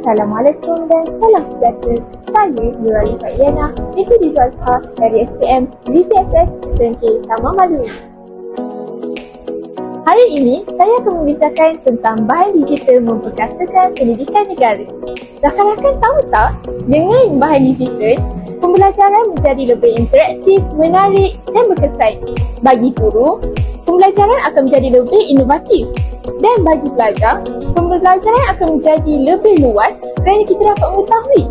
Assalamualaikum dan salam sejahtera. Saya Nurani Faiyana binti Rizal Azhar dari STM VPSS SMK Taman Maluri. Hari ini saya akan membicarakan tentang bahan digital memperkasakan pendidikan negara. Rakan-rakan tahu tak, dengan bahan digital, pembelajaran menjadi lebih interaktif, menarik dan berkesan. Bagi guru, pembelajaran akan menjadi lebih inovatif. Dan bagi pelajar, pembelajaran akan menjadi lebih luas kerana kita dapat mengetahui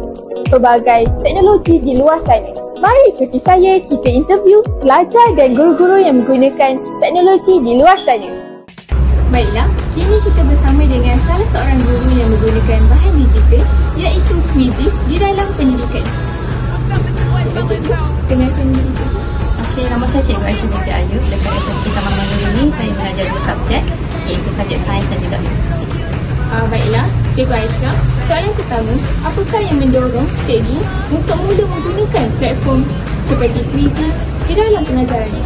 pelbagai teknologi di luar sana. Mari ikuti saya, kita interview pelajar dan guru-guru yang menggunakan teknologi di luar sana. Baiklah, kini kita bersama dengan salah seorang guru yang menggunakan bahan digital iaitu Quizizz di dalam pendidikan. Cikgu, kenalkan diri saya. Okey, nama saya Cikgu Aisyah binti Ayub. Dekat SMK Taman Maluri ini, saya mengajar dua subjek iaitu subjek sains dan juga matematik. Baiklah, Cikgu Aisyah, soalan pertama, apakah yang mendorong cikgu untuk mula menggunakan platform seperti Quizizz di dalam pengajarannya?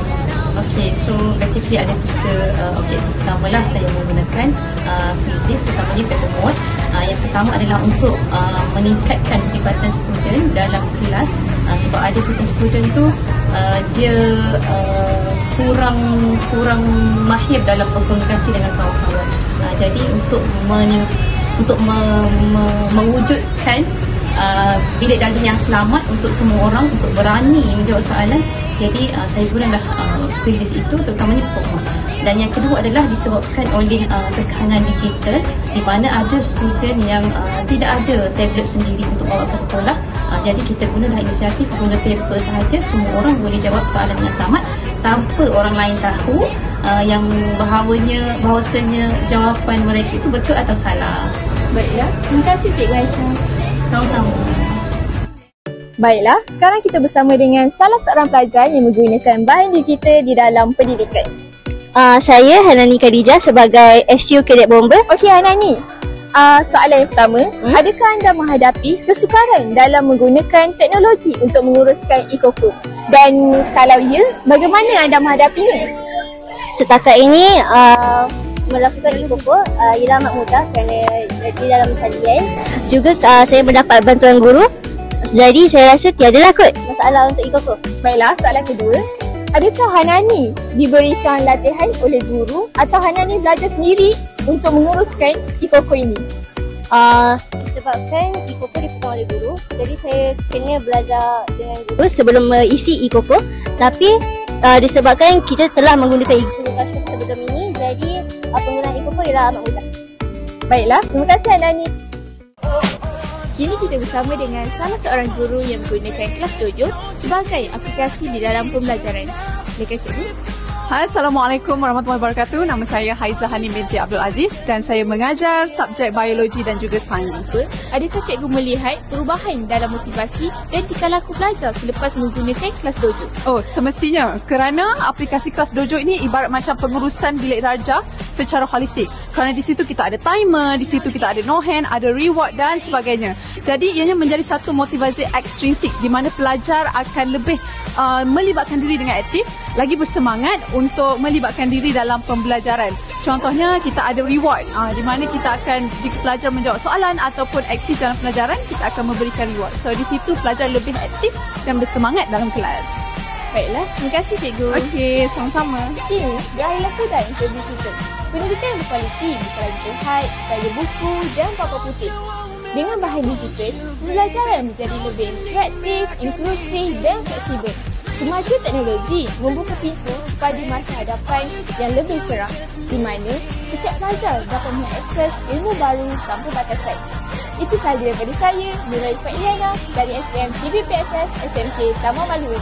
Okey, so basically ada tiga objektif utamalah saya menggunakan Quizizz, terutamanya paper mode. Yang pertama adalah untuk meningkatkan kelibatan student dalam kelas, sebab ada certain student tu dia kurang mahir dalam berkomunikasi dengan kawan-kawan. Jadi untuk mewujudkan bilik darjah yang selamat untuk semua orang untuk berani menjawab soalan, jadi saya gunalah Quizizz itu, terutamanya paper mode. Dan yang kedua adalah disebabkan oleh tekanan digital, di mana ada student yang tidak ada tablet sendiri untuk bawa ke sekolah. Jadi kita gunalah inisiatif guna paper sahaja, semua orang boleh jawab soalan dengan selamat tanpa orang lain tahu yang bahawasanya jawapan mereka itu betul atau salah. Baiklah, terima kasih Cikgu Aisyah. Sama-sama. Baiklah, sekarang kita bersama dengan salah seorang pelajar yang menggunakan bahan digital di dalam pendidikan. Saya Hanani Khadijah sebagai SU Cadet Bomber. Okey Hanani, soalan yang pertama, adakah anda menghadapi kesukaran dalam menggunakan teknologi untuk menguruskan e-Koko? Dan kalau ya, bagaimana anda menghadapinya? Setakat ini melakukan e-Koko ialah amat mudah kerana di dalam talian. Juga saya mendapat bantuan guru. Jadi saya rasa tiadalah kot masalah untuk e-Koko. Baiklah, soalan kedua, adakah Hanani diberikan latihan oleh guru atau Hanani belajar sendiri untuk menguruskan e-Koko ini? Disebabkan e-Koko dipegang oleh guru, jadi saya kena belajar dengan guru sebelum mengisi e-Koko. Tapi disebabkan kita telah menggunakan e-Koko sebelum ini, jadi penggunaan e-Koko ialah amat mudah. Baiklah, terima kasih Hanani. Kini kita bersama dengan salah seorang guru yang menggunakan Kelas Dojo sebagai aplikasi di dalam pembelajaran. Silakan cikgu. Hai, Assalamualaikum warahmatullahi wabarakatuh. Nama saya Haizah Hanim binti Abdul Aziz dan saya mengajar subjek biologi dan juga sains. Adakah cikgu melihat perubahan dalam motivasi dan tingkah laku pelajar selepas menggunakan Kelas Dojo? Oh, semestinya kerana aplikasi Kelas Dojo ini ibarat macam pengurusan bilik darjah secara holistik. Kerana di situ kita ada timer, di situ kita ada no hand, ada reward dan sebagainya. Jadi ianya menjadi satu motivasi ekstrinsik di mana pelajar akan lebih melibatkan diri dengan aktif, lagi bersemangat untuk melibatkan diri dalam pembelajaran. Contohnya kita ada reward di mana kita akan, jika pelajar menjawab soalan ataupun aktif dalam pelajaran, kita akan memberikan reward. So di situ pelajar lebih aktif dan bersemangat dalam kelas. Baiklah, terima kasih cikgu. Okey, sama-sama. Kini, berakhirlah sudah interview kita. Pendidikan yang berkualiti bukan lagi terhad pada buku dan papan putih. Dengan bahan digital, pembelajaran menjadi lebih interaktif, inklusif dan fleksibel. Kemajuan teknologi membuka pintu kepada masa hadapan yang lebih cerah, di mana setiap pelajar dapat mengakses ilmu baru tanpa batasan. Itu sahaja daripada saya, Nurani Faiyana dari STM VPSS SMK Taman Maluri.